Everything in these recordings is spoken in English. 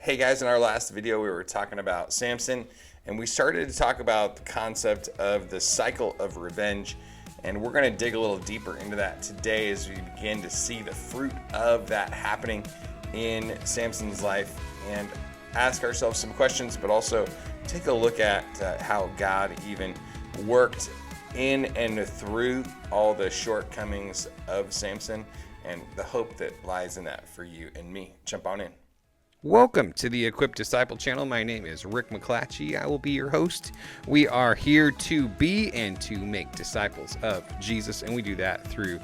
Hey guys, in our last video we were talking about Samson, and we started to talk about the concept of the cycle of revenge, and we're going to dig a little deeper into that today as we begin to see the fruit of that happening in Samson's life and ask ourselves some questions, but also take a look at how God even worked in and through all the shortcomings of Samson and the hope that lies in that for you and me. Jump on in. Welcome to the Equipped Disciple channel. My name is Rick McClatchey. I will be your host. We are here to be and to make disciples of Jesus, and we do that through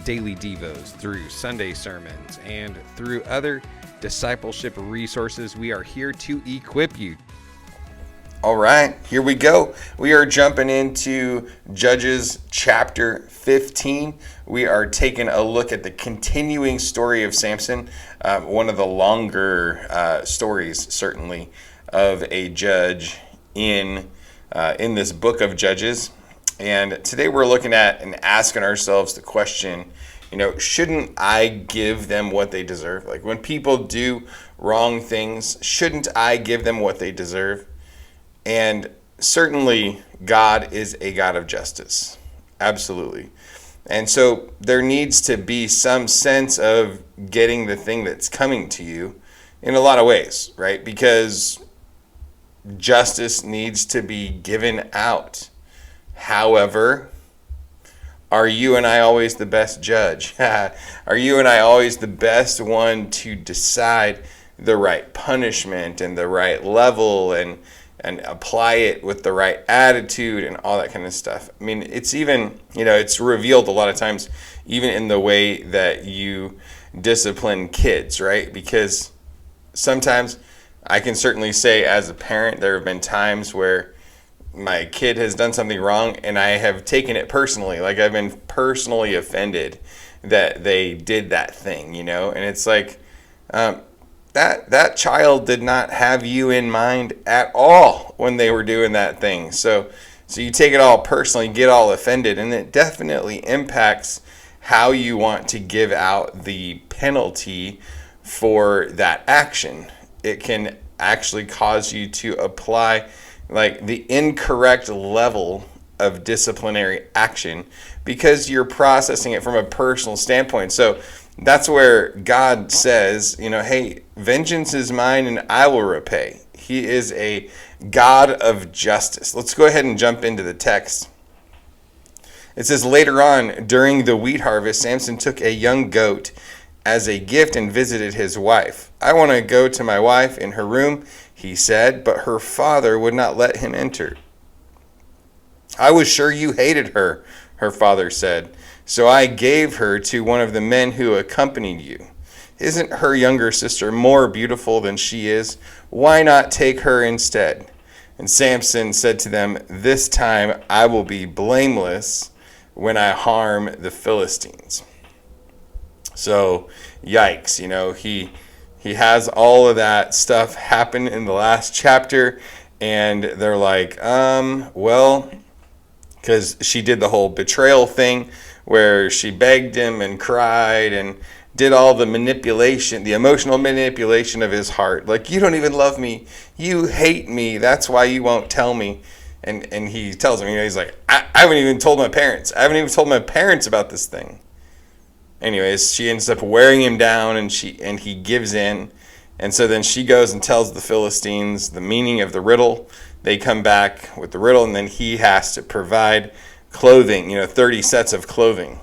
daily devos, through Sunday sermons, and through other discipleship resources. We are here to equip you. All right, here we go. We are jumping into Judges chapter 15. We are taking a look at the continuing story of Samson, one of the longer stories, certainly, of a judge in this book of Judges. And today we're looking at and asking ourselves the question, shouldn't I give them what they deserve? Like when people do wrong things, shouldn't I give them what they deserve? And certainly, God is a God of justice. Absolutely. And so there needs to be some sense of getting the thing that's coming to you in a lot of ways, right? Because justice needs to be given out. However, are you and I always the best judge? Are you and I always the best one to decide the right punishment and the right level and apply it with the right attitude and all that kind of stuff? I mean, it's even, it's revealed a lot of times, even in the way that you discipline kids, right? Because sometimes I can certainly say as a parent, there have been times where my kid has done something wrong and I have taken it personally. Like I've been personally offended that they did that thing, and it's like, that child did not have you in mind at all when they were doing that thing. So you take it all personally, get all offended, and it definitely impacts how you want to give out the penalty for that action. It can actually cause you to apply like the incorrect level of disciplinary action because you're processing it from a personal standpoint. So that's where God says, hey, vengeance is mine and I will repay. He is a God of justice. Let's go ahead and jump into the text. It says, later on, during the wheat harvest, Samson took a young goat as a gift and visited his wife. I want to go to my wife in her room, he said, but her father would not let him enter. I was sure you hated her, her father said. So I gave her to one of the men who accompanied you. Isn't her younger sister more beautiful than she is? Why not take her instead? And Samson said to them, this time I will be blameless when I harm the Philistines. So, yikes, he has all of that stuff happen in the last chapter, and they're like, well, because she did the whole betrayal thing, where she begged him and cried and did all the manipulation, the emotional manipulation of his heart. Like, you don't even love me. You hate me. That's why you won't tell me. And he tells him, he's like, I haven't even told my parents. I haven't even told my parents about this thing. Anyways, she ends up wearing him down and he gives in. And so then she goes and tells the Philistines the meaning of the riddle. They come back with the riddle, and then he has to provide clothing, 30 sets of clothing.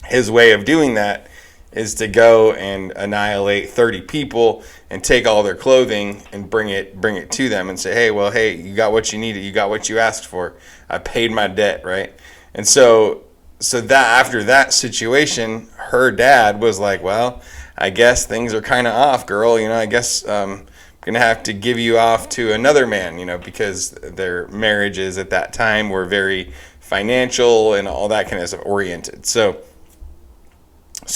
His way of doing that is to go and annihilate 30 people and take all their clothing and bring it to them and say, hey, you got what you needed. You got what you asked for. I paid my debt, right? And so that after that situation, her dad was like, well, I guess things are kind of off, girl. I guess I'm going to have to give you off to another man, because their marriages at that time were very financial and all that kind of stuff oriented. So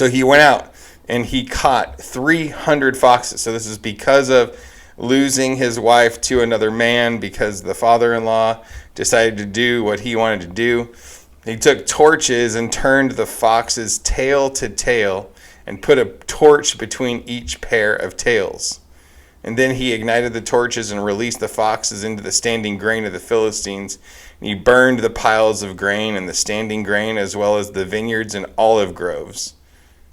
he went out and he caught 300 foxes. So this is because of losing his wife to another man, because the father-in-law decided to do what he wanted to do. He took torches and turned the foxes tail to tail and put a torch between each pair of tails. And then he ignited the torches and released the foxes into the standing grain of the Philistines. And he burned the piles of grain and the standing grain, as well as the vineyards and olive groves.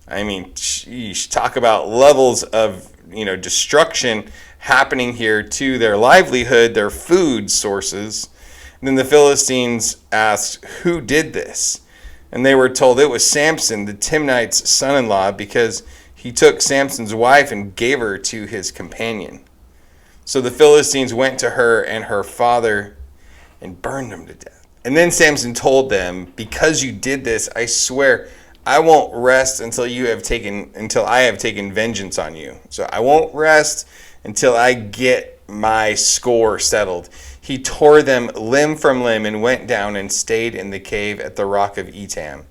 I mean, sheesh, talk about levels of, destruction happening here to their livelihood, their food sources. And then the Philistines asked, who did this? And they were told it was Samson, the Timnite's son-in-law, because he took Samson's wife and gave her to his companion. So the Philistines went to her and her father and burned them to death. And then Samson told them, because you did this, I swear I won't rest until I have taken vengeance on you. So I won't rest until I get my score settled. He tore them limb from limb and went down and stayed in the cave at the rock of Etam.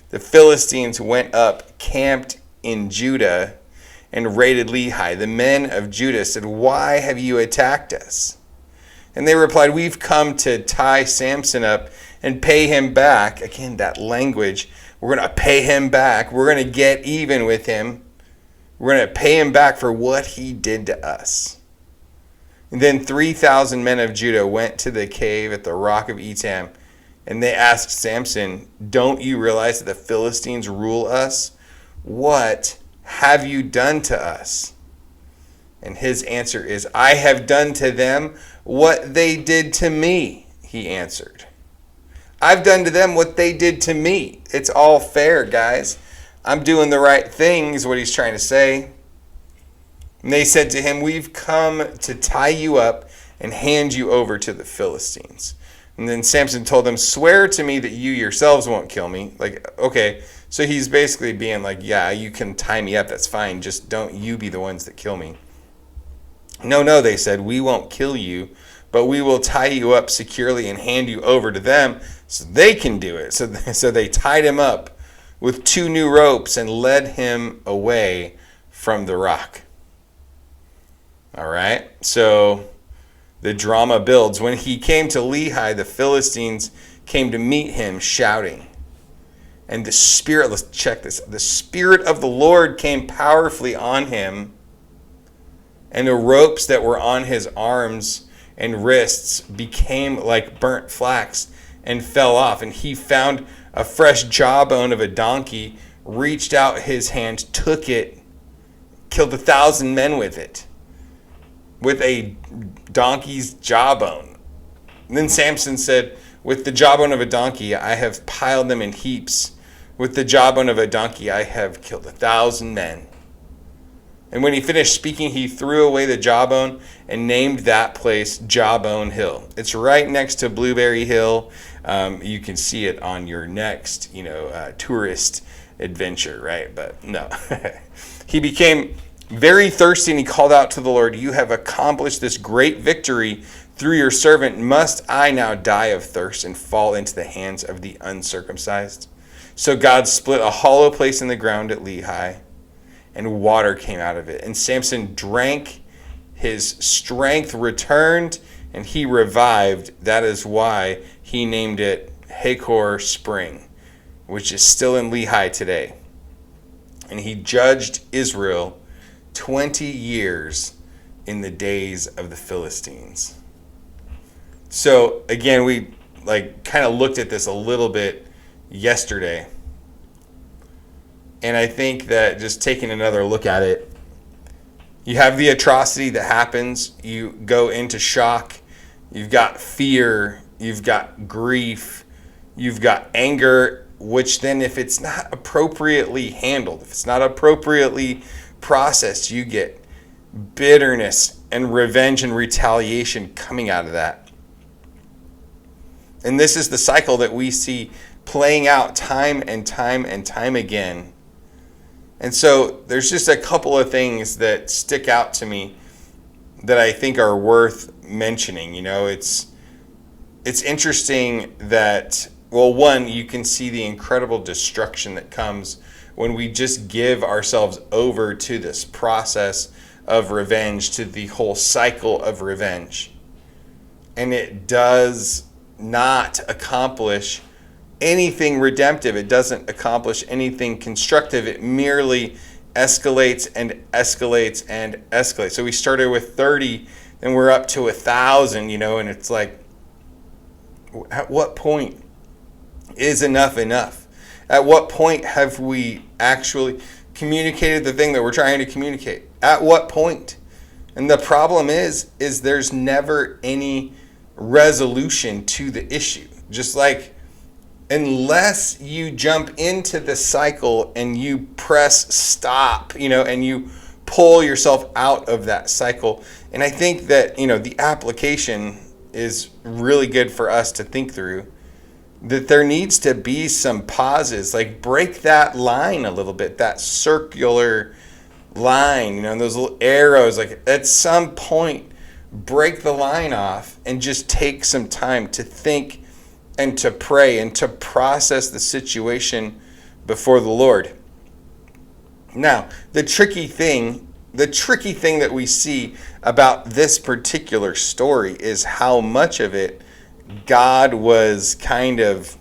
The Philistines went up, camped in Judah, and raided Lehi. The men of Judah said, why have you attacked us? And they replied, we've come to tie Samson up and pay him back. Again, that language. We're going to pay him back. We're going to get even with him. We're going to pay him back for what he did to us. And then 3,000 men of Judah went to the cave at the rock of Etam, and they asked Samson, don't you realize that the Philistines rule us? What have you done to us? And his answer is, I have done to them what they did to me, he answered. I've done to them what they did to me. It's all fair, guys. I'm doing the right thing, is what he's trying to say. And they said to him, we've come to tie you up and hand you over to the Philistines. And then Samson told them, swear to me that you yourselves won't kill me. Like, okay, so he's basically being like, yeah, you can tie me up, that's fine. Just don't you be the ones that kill me. No, they said, we won't kill you, but we will tie you up securely and hand you over to them so they can do it. So they tied him up with 2 new ropes and led him away from the rock. All right, so the drama builds. When he came to Lehi, the Philistines came to meet him shouting. And the Spirit, let's check this. The Spirit of the Lord came powerfully on him, and the ropes that were on his arms and wrists became like burnt flax and fell off. And he found a fresh jawbone of a donkey, reached out his hand, took it, killed 1,000 men with it, with a donkey's jawbone. And then Samson said, with the jawbone of a donkey, I have piled them in heaps. With the jawbone of a donkey, I have killed 1,000 men. And when he finished speaking, he threw away the jawbone and named that place Jawbone Hill. It's right next to Blueberry Hill. You can see it on your next, tourist adventure, right? But no. He became very thirsty, and he called out to the Lord, you have accomplished this great victory through your servant. Must I now die of thirst and fall into the hands of the uncircumcised? So God split a hollow place in the ground at Lehi, and water came out of it. And Samson drank, his strength returned, and he revived. That is why he named it Hakor Spring, which is still in Lehi today. And he judged Israel 20 years in the days of the Philistines. So again, we kind of looked at this a little bit yesterday. And I think that just taking another look at it, you have the atrocity that happens, you go into shock, you've got fear, you've got grief, you've got anger, which then if it's not appropriately handled, if it's not appropriately processed, you get bitterness and revenge and retaliation coming out of that. And this is the cycle that we see playing out time and time and time again. And so there's just a couple of things that stick out to me that I think are worth mentioning. It's interesting that, well, one, you can see the incredible destruction that comes when we just give ourselves over to this process of revenge, to the whole cycle of revenge. And it does not accomplish anything redemptive. It doesn't accomplish anything constructive. It merely escalates and escalates and escalates. So we started with 30, then we're up to 1,000, and it's like, at what point is enough enough? At what point have we actually communicated the thing that we're trying to communicate? At what point? And the problem is there's never any resolution to the issue. Just like, unless you jump into the cycle and you press stop, and you pull yourself out of that cycle. And I think that, the application is really good for us to think through, that there needs to be some pauses, like break that line a little bit, that circular line, those little arrows, like at some point, break the line off and just take some time to think and to pray and to process the situation before the Lord. Now, the tricky thing that we see about this particular story is how much of it God was kind of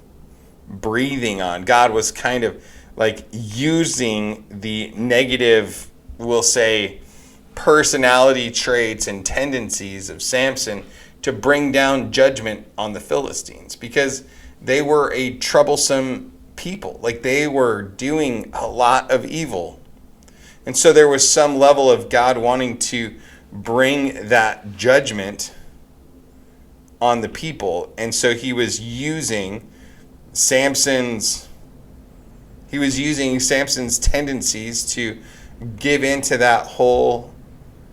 breathing on. God was kind of like using the negative, we'll say, personality traits and tendencies of Samson to bring down judgment on the Philistines, because they were a troublesome people. Like, they were doing a lot of evil. And so there was some level of God wanting to bring that judgment on the people. And so he was using Samson's tendencies to give into that whole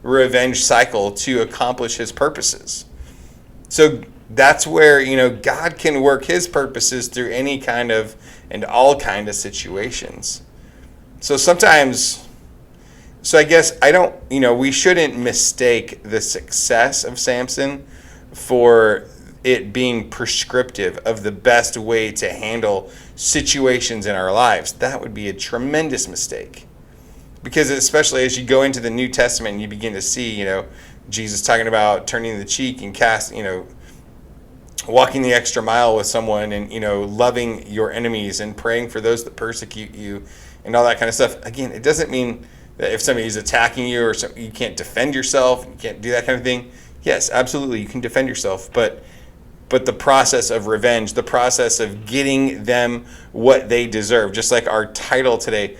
revenge cycle to accomplish his purposes. So that's where, God can work his purposes through any kind of and all kind of situations. So I guess we shouldn't mistake the success of Samson for it being prescriptive of the best way to handle situations in our lives. That would be a tremendous mistake. Because especially as you go into the New Testament and you begin to see, Jesus talking about turning the cheek and walking the extra mile with someone, and, loving your enemies and praying for those that persecute you and all that kind of stuff. Again, it doesn't mean that if somebody's attacking you or something, you can't defend yourself, you can't do that kind of thing. Yes, absolutely, you can defend yourself, but the process of revenge, the process of getting them what they deserve, just like our title today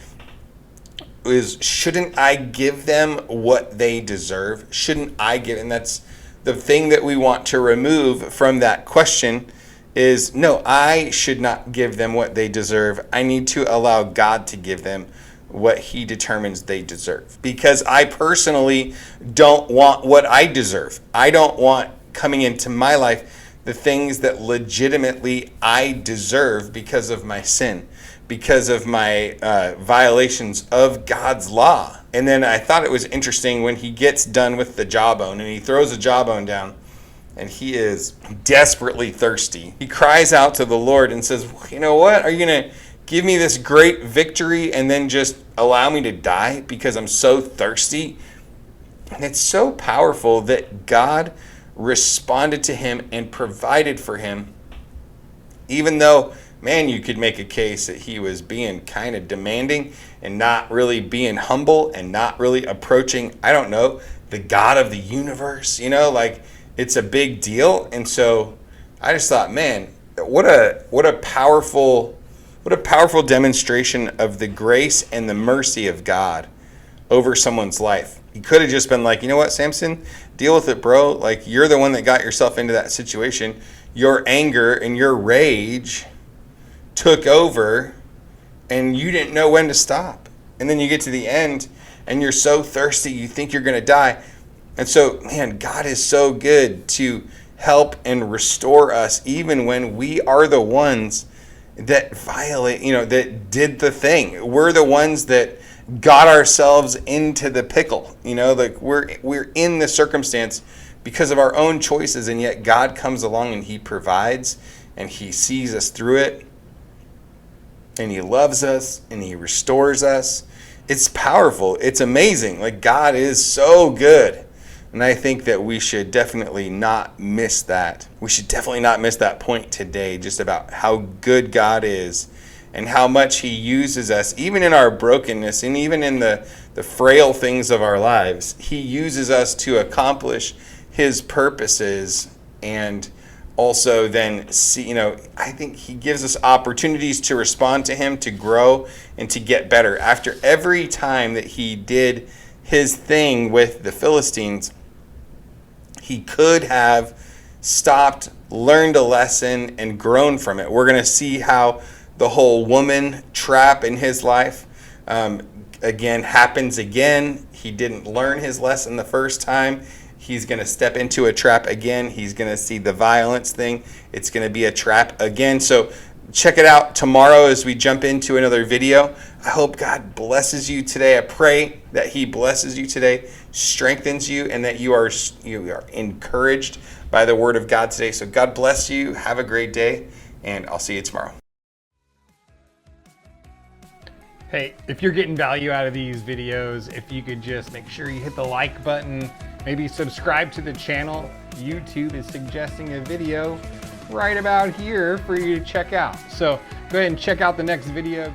is, shouldn't I give them what they deserve? Shouldn't I give? And that's the thing that we want to remove from that question is, no, I should not give them what they deserve. I need to allow God to give them what he determines they deserve. Because I personally don't want what I deserve. I don't want coming into my life the things that legitimately I deserve because of my sin, because of my violations of God's law. And then I thought it was interesting when he gets done with the jawbone and he throws the jawbone down and he is desperately thirsty. He cries out to the Lord and says, you know what? Are you going to give me this great victory and then just allow me to die because I'm so thirsty? And it's so powerful that God responded to him and provided for him, even though, man, you could make a case that he was being kind of demanding and not really being humble and not really approaching, the God of the universe, like it's a big deal. And so I just thought, man, what a powerful demonstration of the grace and the mercy of God over someone's life. He could have just been like, you know what, Samson, deal with it, bro. Like, you're the one that got yourself into that situation. Your anger and your rage took over and you didn't know when to stop. And then you get to the end and you're so thirsty you think you're going to die. And so, man, God is so good to help and restore us even when we are the ones that violate, that did the thing. We're the ones that got ourselves into the pickle. Like we're in the circumstance because of our own choices, and yet God comes along and he provides and he sees us through it. And he loves us and he restores us. It's powerful. It's amazing. Like, God is so good. And I think that we should definitely not miss that. We should definitely not miss that point today, just about how good God is and how much he uses us, even in our brokenness and even in the frail things of our lives. He uses us to accomplish his purposes, and also then see, I think he gives us opportunities to respond to him, to grow and to get better. After every time that he did his thing with the Philistines, he could have stopped, learned a lesson, and grown from it. We're going to see how the whole woman trap in his life again happens again. He didn't learn his lesson the first time. He's going to step into a trap again. He's going to see the violence thing. It's going to be a trap again. So check it out tomorrow as we jump into another video. I hope God blesses you today. I pray that he blesses you today, strengthens you, and that you are encouraged by the word of God today. So God bless you. Have a great day, and I'll see you tomorrow. Hey, if you're getting value out of these videos, if you could just make sure you hit the like button, maybe subscribe to the channel. YouTube is suggesting a video right about here for you to check out. So go ahead and check out the next video.